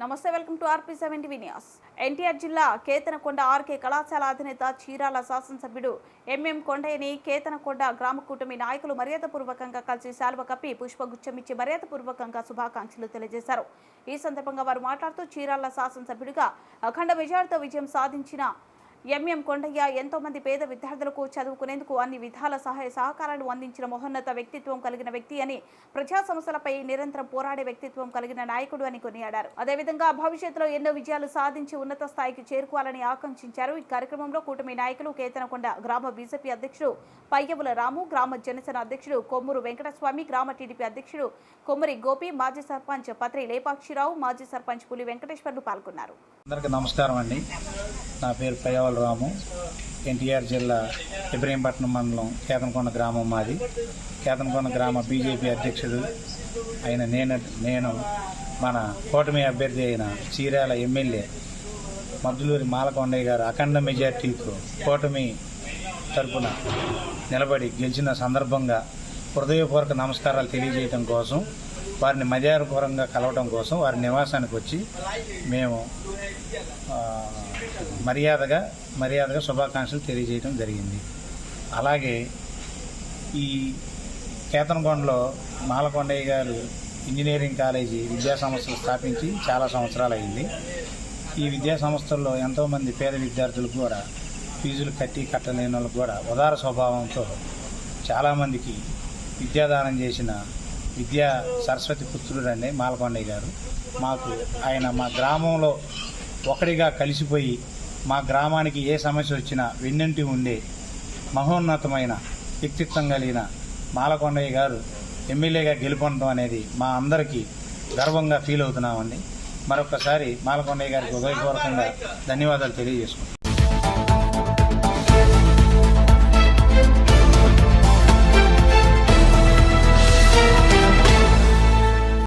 నమస్తే, welcome to RP7 TV news. NTR జిల్లా Ketanakonda RK కళాశాల అధినేత చీరాల శాసనసభ్యుడు ఎంఎం కొండయ్యని కేతనకొండ గ్రామ కూటమి నాయకులు మర్యాదపూర్వకంగా కలిసి శాలువ కప్పి పుష్పగుచ్చం ఇచ్చి మర్యాదపూర్వకంగా శుభాకాంక్షలు తెలియజేశారు. ఈ సందర్భంగా వారు మాట్లాడుతూ చీరాల శాసనసభ్యుడిగా అఖండ మెజార్టీతో విజయం సాధించిన ఎంఎం కొండయ్య ఎంతో మంది పేద విద్యార్థులకు చదువుకునేందుకు అన్ని విధాల సహాయ సహకారాలు అందించిన మహోన్నత వ్యక్తిత్వం కలిగిన వ్యక్తి అని, ప్రజా సమస్యలపై నిరంతరం పోరాడే వ్యక్తిత్వం కలిగిన నాయకుడు అని కొనియాడారు. అదేవిధంగా భవిష్యత్తులో ఎన్నో విజయాలు సాధించి ఉన్నత స్థాయికి చేరుకోవాలని ఆకాంక్షించారు. ఈ కార్యక్రమంలో కూటమి నాయకులు కేతనకొండ గ్రామ బీజేపీ అధ్యక్షుడు పయ్యవుల రాము, గ్రామ జనసేన అధ్యక్షుడు కొమ్మూరు వెంకటస్వామి, గ్రామ టీడీపీ అధ్యక్షుడు కొమ్మరి గోపి, మాజీ సర్పంచ్ పత్రి లేపాక్షిరావు, మాజీ సర్పంచ్ పులి వెంకటేశ్వర్లు పాల్గొన్నారు. అందరికీ నమస్కారం అండి. నా పేరు పయ్యవుల రాము. ఎన్టీఆర్ జిల్లా ఇబ్రహీంపట్నం మండలం కేతనకొండ గ్రామం మాది. కేతనకొండ గ్రామ బీజేపీ అధ్యక్షుడు అయిన నేను మన కూటమి అభ్యర్థి అయిన చీరాల ఎమ్మెల్యే మద్దులూరి మాలకొండయ్య గారు అఖండ మెజార్టీతో కూటమి తరపున నిలబడి గెలిచిన సందర్భంగా హృదయపూర్వక నమస్కారాలు తెలియజేయడం కోసం, వారిని మర్యాదపూర్వకంగా కలవడం కోసం వారి నివాసానికి వచ్చి మేము మర్యాదగా శుభాకాంక్షలు తెలియజేయడం జరిగింది. అలాగే ఈ కేతనకొండలో మాలకొండయ్య గారు ఇంజనీరింగ్ కాలేజీ విద్యా సంస్థలు స్థాపించి చాలా సంవత్సరాలు అయింది. ఈ విద్యా సంస్థల్లో ఎంతోమంది పేద విద్యార్థులకు కూడా ఫీజులు కట్టలేని వాళ్ళకు కూడా ఉదార స్వభావంతో చాలామందికి విద్యాదానం చేసిన విద్యా సరస్వతి పుత్రుడు అండి మాలకొండయ్య గారు. ఆయన మా గ్రామంలో ఒకటిగా కలిసిపోయి మా గ్రామానికి ఏ సమస్య వచ్చినా వెన్నంటి ఉండే మహోన్నతమైన వ్యక్తిత్వం కలిగిన మాలకొండయ్య గారు ఎమ్మెల్యేగా గెలుపొందడం అనేది మా అందరికీ గర్వంగా ఫీల్ అవుతున్నామండి. మరొకసారి మాలకొండయ్య గారికి హృదయపూర్వకంగా ధన్యవాదాలు తెలియజేసుకుంటాం.